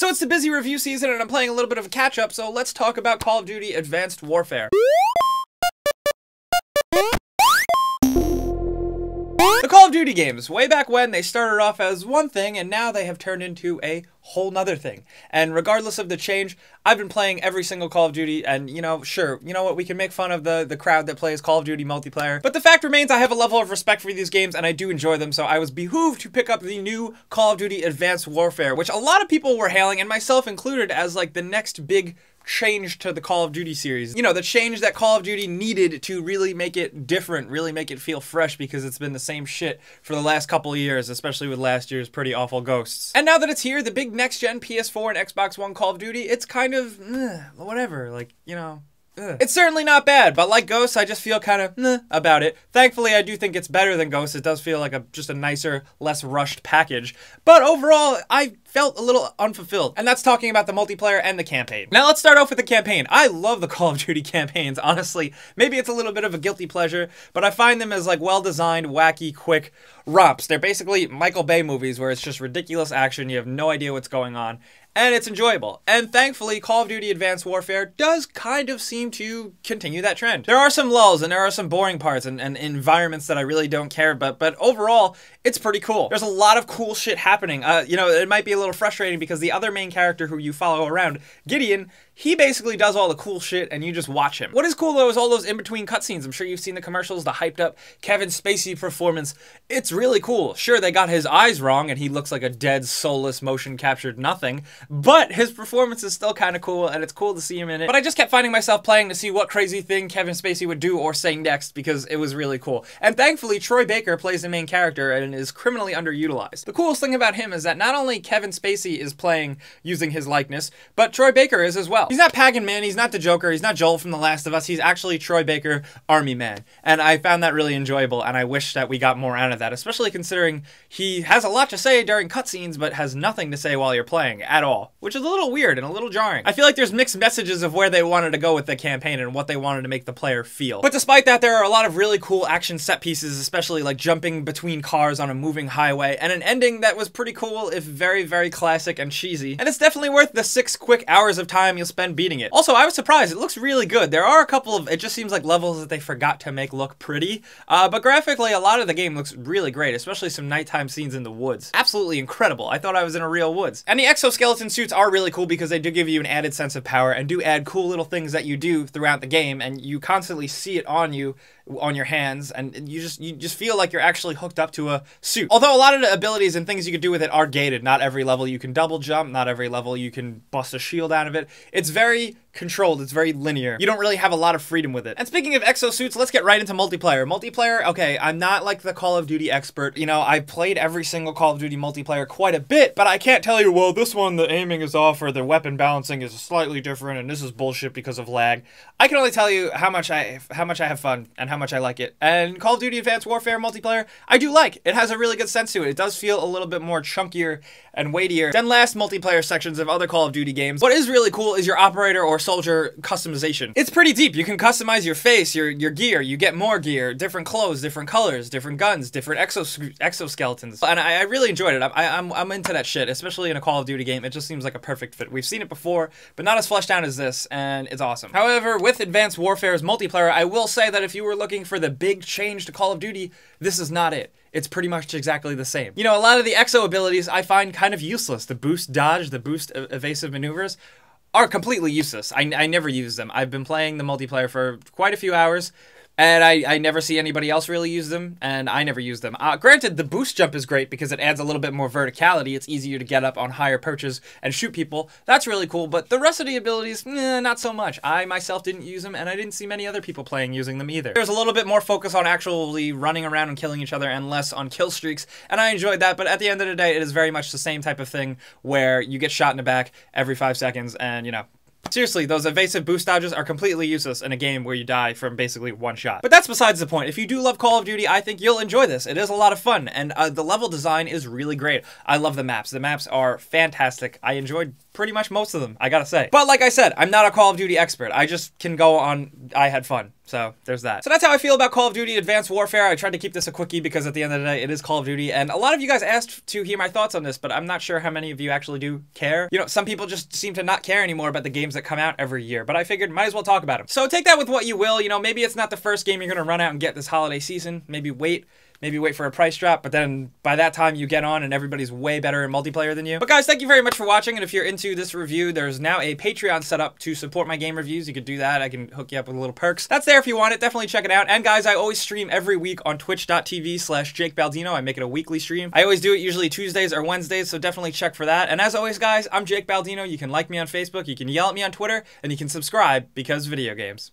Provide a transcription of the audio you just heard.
So it's the busy review season and I'm playing a little bit of a catch-up, so let's talk about Call of Duty Advanced Warfare. The Call of Duty games, way back when, they started off as one thing, and now they have turned into a whole nother thing. And regardless of the change, I've been playing every single Call of Duty, and sure, you know what, we can make fun of the crowd that plays Call of Duty multiplayer, but the fact remains I have a level of respect for these games, and I do enjoy them, so I was behooved to pick up the new Call of Duty Advanced Warfare, which a lot of people were hailing, and myself included, as like the next big change to the Call of Duty series. You know, the change that Call of Duty needed to really make it different, really make it feel fresh, because it's been the same shit for the last couple of years, especially with last year's pretty awful Ghosts. And now that it's here, the big next-gen PS4 and Xbox One Call of Duty, it's kind of, whatever, like, you know. It's certainly not bad, but like Ghosts, I just feel kind of about it. Thankfully, I do think it's better than Ghosts. It does feel like just a nicer, less rushed package. But overall, I felt a little unfulfilled. And that's talking about the multiplayer and the campaign. Now let's start off with the campaign. I love the Call of Duty campaigns, honestly. Maybe it's a little bit of a guilty pleasure, but I find them as like well-designed, wacky, quick romps. They're basically Michael Bay movies where it's just ridiculous action, you have no idea what's going on, and it's enjoyable. And thankfully, Call of Duty Advanced Warfare does kind of seem to continue that trend. There are some lulls and there are some boring parts and environments that I really don't care about, but overall, it's pretty cool. There's a lot of cool shit happening. You know, it might be a little frustrating because the other main character who you follow around, Gideon, he basically does all the cool shit and you just watch him. What is cool though is all those in-between cutscenes. I'm sure you've seen the commercials, the hyped up Kevin Spacey performance. It's really cool. Sure, they got his eyes wrong and he looks like a dead, soulless, motion captured nothing, but his performance is still kind of cool and it's cool to see him in it. But I just kept finding myself playing to see what crazy thing Kevin Spacey would do or say next because it was really cool. And thankfully, Troy Baker plays the main character and is criminally underutilized. The coolest thing about him is that not only Kevin Spacey is playing using his likeness, but Troy Baker is as well. He's not Pagan Man, he's not the Joker, he's not Joel from The Last of Us, he's actually Troy Baker, Army Man. And I found that really enjoyable, and I wish that we got more out of that, especially considering he has a lot to say during cutscenes, but has nothing to say while you're playing, at all. Which is a little weird and a little jarring. I feel like there's mixed messages of where they wanted to go with the campaign and what they wanted to make the player feel. But despite that, there are a lot of really cool action set pieces, especially like jumping between cars on a moving highway, and an ending that was pretty cool, if very, very classic and cheesy. And it's definitely worth the 6 quick hours of time you'll spend beating it. Also, I was surprised. It looks really good. There are a couple of, it just seems like levels that they forgot to make look pretty, but graphically, a lot of the game looks really great, especially some nighttime scenes in the woods. Absolutely incredible. I thought I was in a real woods. And the exoskeleton suits are really cool because they do give you an added sense of power and do add cool little things that you do throughout the game, and you constantly see it on you, on your hands, and you just feel like you're actually hooked up to a suit. Although a lot of the abilities and things you can do with it are gated. Not every level you can double jump, not every level you can bust a shield out of it. It's very controlled, it's very linear. You don't really have a lot of freedom with it. And speaking of exosuits, let's get right into multiplayer. Multiplayer, okay, I'm not like the Call of Duty expert. You know, I played every single Call of Duty multiplayer quite a bit, but I can't tell you, well, this one, the aiming is off, or the weapon balancing is slightly different, and this is bullshit because of lag. I can only tell you how much I have fun, and how much I like it. And Call of Duty Advanced Warfare multiplayer, I do like. It has a really good sense to it. It does feel a little bit more chunkier and weightier than last multiplayer sections of other Call of Duty games. What is really cool is your operator or soldier customization. It's pretty deep. You can customize your face, your gear, you get more gear, different clothes, different colors, different guns, different exoskeletons. And I really enjoyed it. I'm into that shit, especially in a Call of Duty game. It just seems like a perfect fit. We've seen it before, but not as fleshed out as this, and it's awesome. However, with Advanced Warfare's multiplayer, I will say that if you were looking for the big change to Call of Duty, this is not it. It's pretty much exactly the same. You know, a lot of the exo abilities I find kind of useless. The boost dodge, the boost evasive maneuvers are completely useless. I never use them. I've been playing the multiplayer for quite a few hours, and I never see anybody else really use them, and I never use them. Granted, the boost jump is great because it adds a little bit more verticality. It's easier to get up on higher perches and shoot people. That's really cool, but the rest of the abilities, not so much. I myself didn't use them, and I didn't see many other people playing using them either. There's a little bit more focus on actually running around and killing each other and less on kill streaks, and I enjoyed that, but at the end of the day, it is very much the same type of thing where you get shot in the back every 5 seconds, and, you know, seriously, those evasive boost dodges are completely useless in a game where you die from basically one shot. But that's besides the point. If you do love Call of Duty, I think you'll enjoy this. It is a lot of fun, and the level design is really great. I love the maps. The maps are fantastic. I enjoyed pretty much most of them, I gotta say. But like I said, I'm not a Call of Duty expert. I just can go on, I had fun. So there's that. So that's how I feel about Call of Duty Advanced Warfare. I tried to keep this a quickie because at the end of the day, it is Call of Duty. And a lot of you guys asked to hear my thoughts on this, but I'm not sure how many of you actually do care. You know, some people just seem to not care anymore about the games that come out every year, but I figured might as well talk about them. So take that with what you will. You know, maybe it's not the first game you're gonna run out and get this holiday season. Maybe wait for a price drop, but then by that time you get on and everybody's way better in multiplayer than you. But guys, thank you very much for watching, and if you're into this review, there's now a Patreon set up to support my game reviews. You could do that. I can hook you up with little perks. That's there if you want it. Definitely check it out. And guys, I always stream every week on twitch.tv/Jake Baldino. I make it a weekly stream. I always do it usually Tuesdays or Wednesdays, so definitely check for that. And as always, guys, I'm Jake Baldino. You can like me on Facebook, you can yell at me on Twitter, and you can subscribe because video games.